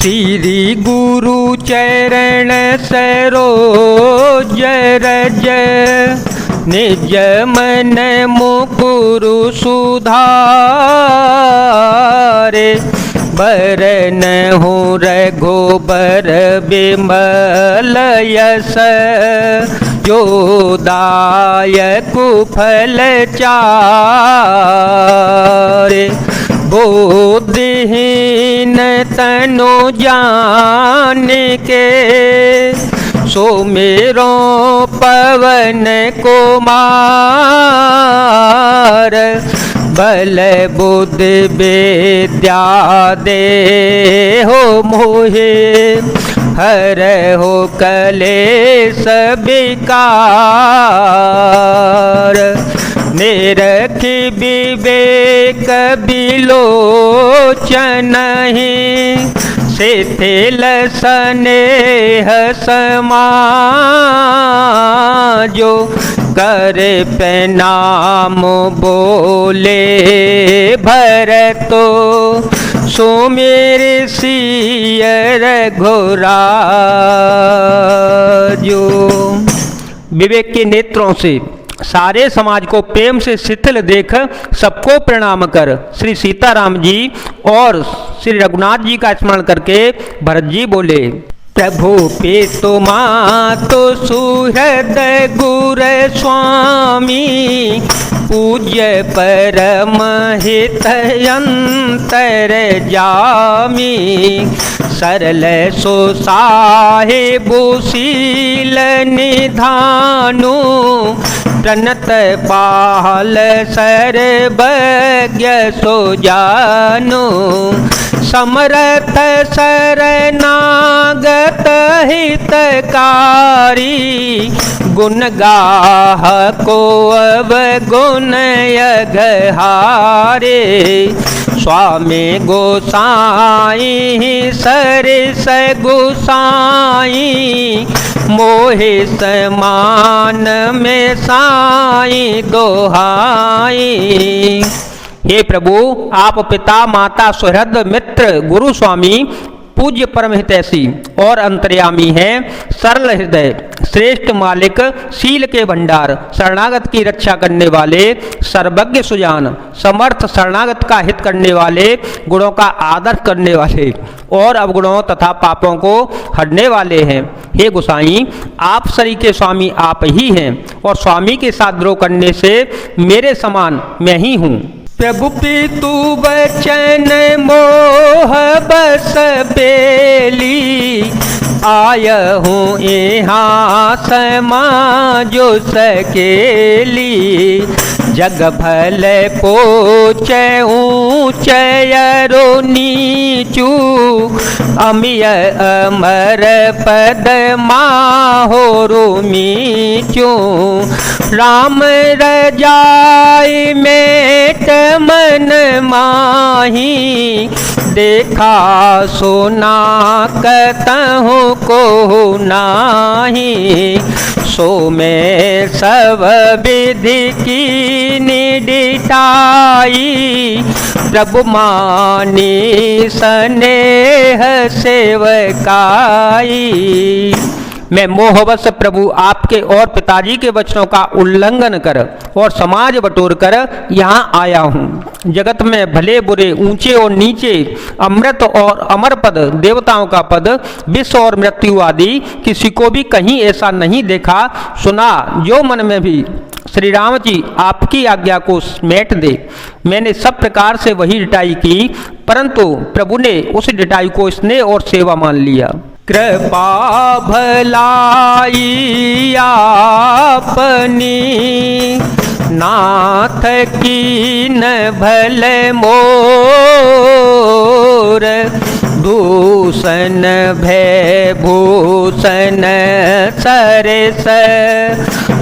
श्री गुरु चरण सरोज रज निज मन मुकुरु सुधारे बरन हूँ रघुबर बिमल यस जो दायक फल चारे बुद्धिहीन तनु जान के सुमिरो पवन कुमार बल बुद्धि विद्या दे हो मोहे हर हो कलेश विकार निरखि विवेक बिलोचन शिथिल स्नेह समाजो करे प्रणाम बोले भरतो सुमेर सिय रघुराजो। विवेक के नेत्रों से सारे समाज को प्रेम से शिथिल देख सबको प्रणाम कर श्री सीताराम जी और श्री रघुनाथ जी का स्मरण करके भरत जी बोले, प्रभु पितु मातु सुहृद गुर स्वामी पूज्य परम हित अंतर जामी सरल सुसाहिबु शील निधानु प्रणत पाल सर्वज्ञ सुजानु समरथ शरणागत हितकारी गुण गाह को अवगुण अघहारे स्वामी गोसाई सरिस गोसाई मोहे समान में साई दोहाई। हे प्रभु, आप पिता माता सुहृद मित्र गुरु स्वामी पूज्य परम हितैषी और अंतर्यामी हैं, सरल हृदय श्रेष्ठ मालिक शील के भंडार शरणागत की रक्षा करने वाले सर्वज्ञ सुजान समर्थ शरणागत का हित करने वाले गुणों का आदर करने वाले और अवगुणों तथा पापों को हटने वाले हैं। हे गोसाई, आप शरीर के स्वामी आप ही हैं और स्वामी के साथ द्रोह करने से मेरे समान मैं ही हूँ। प्रभु पितु बचन मोह बस बेली आय हूँ यहाँ समाजो सकेली जग भल पोच ऊँचयरो नीचू अमिय अमर पद माहोरो मीचू राम रजाई मेट मन माही देखा सोना कतहु को नाही सो में सब विधि की निडिटाई प्रभु मानी स्नेह सेवकाई। मैं मोहवश प्रभु आपके और पिताजी के वचनों का उल्लंघन कर और समाज बटोर कर यहाँ आया हूँ। जगत में भले बुरे ऊंचे और नीचे अमृत और अमर पद देवताओं का पद विश्व और मृत्यु आदि किसी को भी कहीं ऐसा नहीं देखा सुना जो मन में भी श्री राम जी आपकी आज्ञा को समेट दे। मैंने सब प्रकार से वही डिटाई की, परंतु प्रभु ने उस डिटाई को स्नेह और सेवा मान लिया। कृपा भलाई आपनी नाथ की न भल मोर दूषण भय भूषण सरस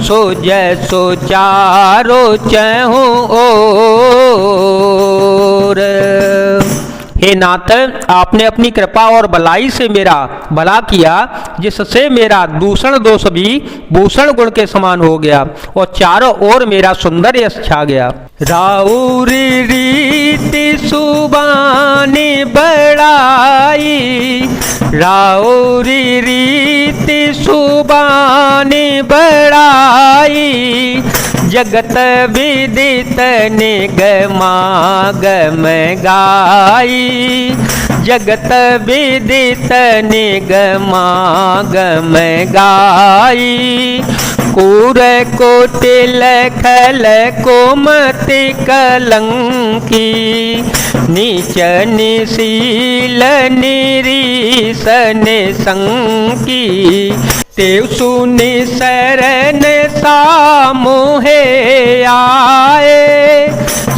सुज सुचारो चहु ओर। हे नाथ, आपने अपनी कृपा और भलाई से मेरा भला किया, जिससे मेरा दूषण दोष भी भूषण गुण के समान हो गया और चारों ओर मेरा सुंदर यश छा गया। राउरी रीति सुबानी बड़ाई राउरी रीति सुबानी बड़ाई, जगत विदित निगमागम गाई, जगत विदित निगमागम गाई। कूर कोटिल खल कोमति कलंकी, नीच निशील निरीसन संकी। तेव सुनि शरण सामुहे आए,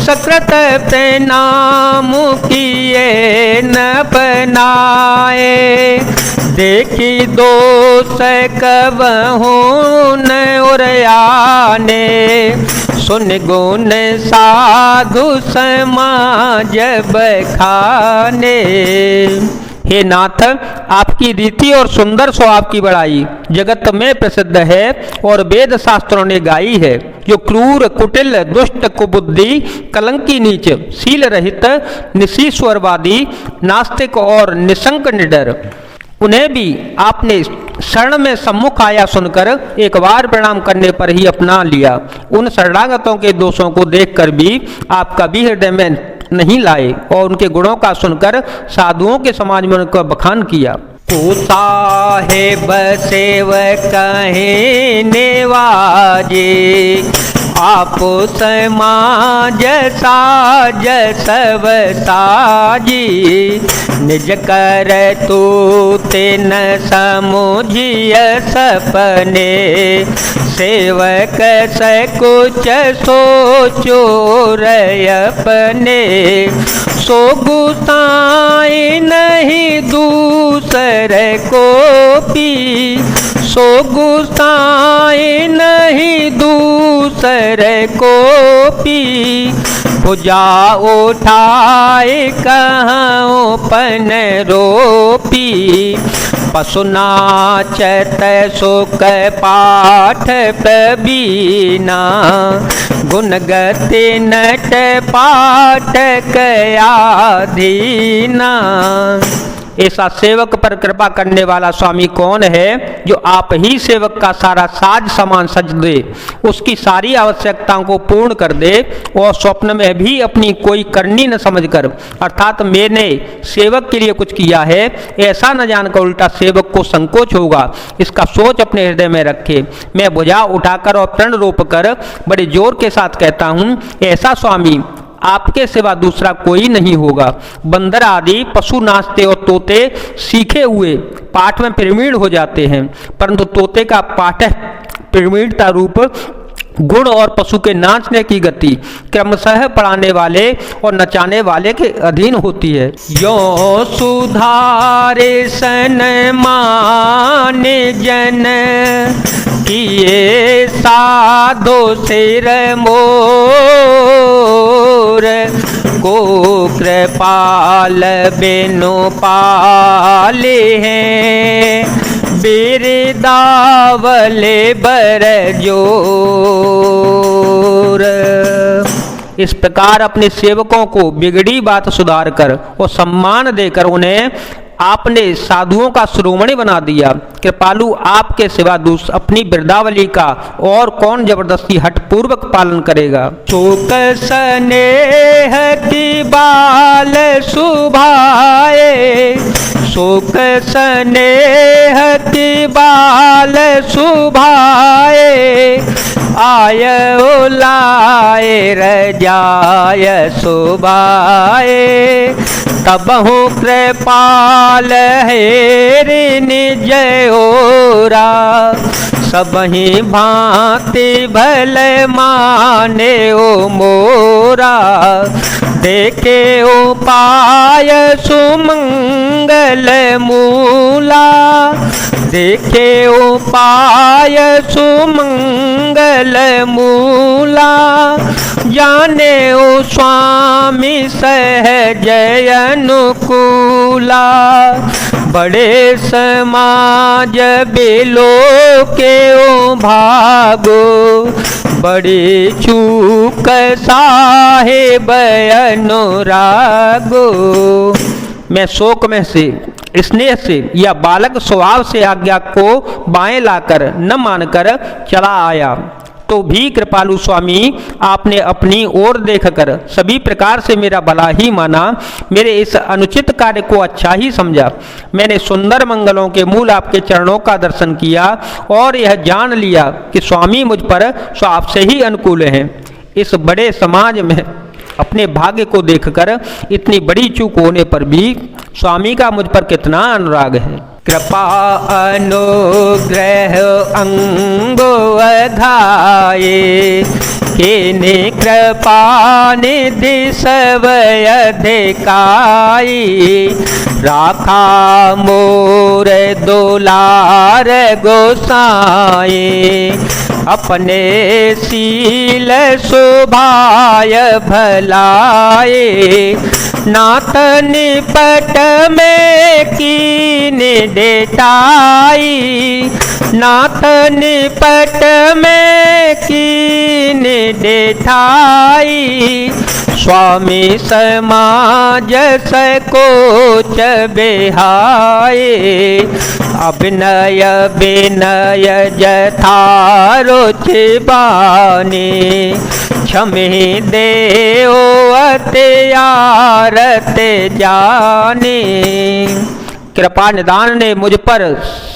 सकृत प्रणाम किए न बनाए। देखी दोष कबहूँ न उरयाने, सुन गुण साधु समाज बखाने। हे नाथ, आपकी रीति और सुंदर स्वभाव की बड़ाई जगत में प्रसिद्ध है और वेद शास्त्रों ने गाई है। जो क्रूर कुटिल दुष्ट कुबुद्धि कलंकी नीच शील रहित निशीश्वरवादी नास्तिक और निशंक निडर, उन्हें भी आपने शरण में सम्मुख आया सुनकर एक बार प्रणाम करने पर ही अपना लिया। उन शरणागतों के दोषों को देखकर भी आप कभी हृदय में नहीं लाए और उनके गुणों का सुनकर साधुओं के समाज में उनका बखान किया। को साहेब सेवक कहे नेवाजे, आप समाज साज सब साजी। निज कर तू तेन समुझिय सपने, सेवक सकुच सोचो अपने। सो गुसाई नहीं दूसर को पी, सो गुसाई नहीं दूसर को पी। भुजा उठाए कहाँ पन रोपी, पशु नाचत सुख पाठ प्रवीणा। गुण गति नट पाठक आधीना। ऐसा सेवक पर कृपा करने वाला स्वामी कौन है जो आप ही सेवक का सारा साज सामान सज दे, उसकी सारी आवश्यकताओं को पूर्ण कर दे और स्वप्न में भी अपनी कोई करनी न समझकर अर्थात मैंने सेवक के लिए कुछ किया है ऐसा न जानकर उल्टा सेवक को संकोच होगा, इसका सोच अपने हृदय में रखे। मैं भुजा उठाकर और प्रण रोप कर बड़े जोर के साथ कहता हूँ, ऐसा स्वामी आपके सिवा दूसरा कोई नहीं होगा। बंदर आदि पशु नाचते और तोते सीखे हुए पाठ में प्रवीण हो जाते हैं, परंतु तोते का पाठ प्रवीणता रूप गुण और पशु के नाचने की गति क्रमशः पढ़ाने वाले और नचाने वाले के अधीन होती है। यो सुधारे सन माने जन, किए साधो सिर मोर। को कृपाल बिनु पाले हैं, बिरदावले बर जोर। इस प्रकार अपने सेवकों को बिगड़ी बात सुधार कर और सम्मान देकर उन्हें आपने साधुओं का शिरोमणि बना दिया। कृपालु आपके सिवा अपनी बिरदावली का और कौन जबरदस्ती हठपूर्वक पालन करेगा। शोक स्नेह की बाल सुभाए, शोक स्नेह की बाल सुभाए। आय उलाए रजाय सुबाए, तबहु कृपाल हेरि निज ओरा। सबहि भांति भल माने ओ मोरा, देखे उपाय सुमंगल मूला। देखे उपाय सुमंगल मूला, जाने ओ स्वामी सहज अनुकूला। बड़े समाज बिलो के ओ भागो, बड़ी चूक साहेब अनुरागो। मैं शोक में से स्नेह से या बालक स्वभाव से आज्ञा को बाएं लाकर न मानकर चला आया, तो भी कृपालु स्वामी आपने अपनी ओर देखकर सभी प्रकार से मेरा भला ही माना, मेरे इस अनुचित कार्य को अच्छा ही समझा। मैंने सुंदर मंगलों के मूल आपके चरणों का दर्शन किया और यह जान लिया कि स्वामी मुझ पर स्वाप से ही अनुकूल हैं। इस बड़े समाज में अपने भाग्य को देखकर इतनी बड़ी चूक होने पर भी स्वामी का मुझ पर कितना अनुराग है। कृपा अनुग्रह अंगो अधाये, किने कृपा निधि सब अधिकाई। राखा मोर दुलार गोसाई, अपने सील शोभाय भलाए। नाथ निपट में कीन डेटाई, नाथ निपट में कीन डेठाई। स्वामी समाज सकोच बेहाए, अभिनय विनय जथारुचि बानी। क्षमे देओ अत्यारत जाने, कृपा निदान ने मुझ पर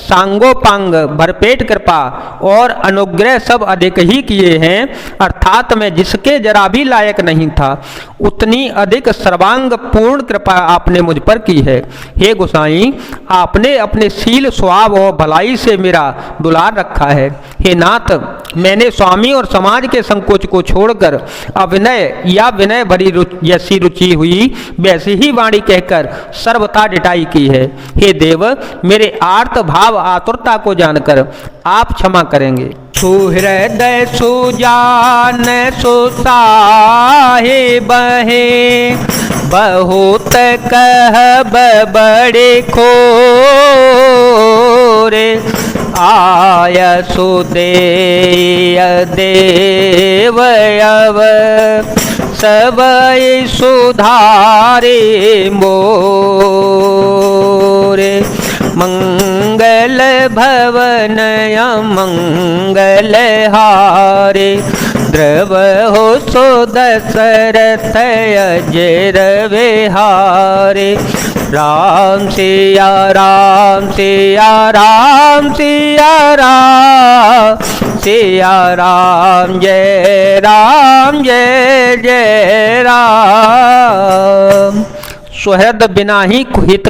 सांगोपांग भरपेट कृपा और अनुग्रह सब अधिक ही किए हैं, अर्थात मैं जिसके जरा भी लायक नहीं था उतनी अधिक सर्वांग पूर्ण कृपा आपने मुझ पर की है। हे गोसाई, आपने अपने शील स्वभाव और भलाई से मेरा दुलार रखा है। हे नाथ, मैंने स्वामी और समाज के संकोच को छोड़कर अभिनय या विनय भरी जैसी रुचि हुई वैसी ही वाणी कहकर सर्वथा डिटाई की है। हे देव, मेरे आर्त भाव आतुरता को जानकर आप क्षमा करेंगे। सुहृदय सुजान सुसाहे बहे, बहुत कहब बड़े खोरे। आय सुदेय देव अव सबई सुधारे मोरे। मंगल भवन मंगल हारे, द्रव हो सो दशरथ अजर विहारे। राम सिया राम सिया राम सिया राम, सिया राम जय जय राम। सुहृद बिना ही हित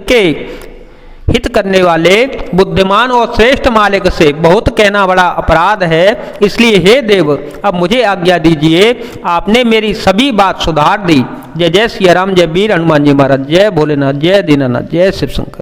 करने वाले बुद्धिमान और श्रेष्ठ मालिक से बहुत कहना बड़ा अपराध है। इसलिए हे देव, अब मुझे आज्ञा दीजिए। आपने मेरी सभी बात सुधार दी। जय जय सिया राम, जय वीर हनुमान जी महाराज, जय भोलेनाथ, जय दीनानाथ, जय शिव शंकर।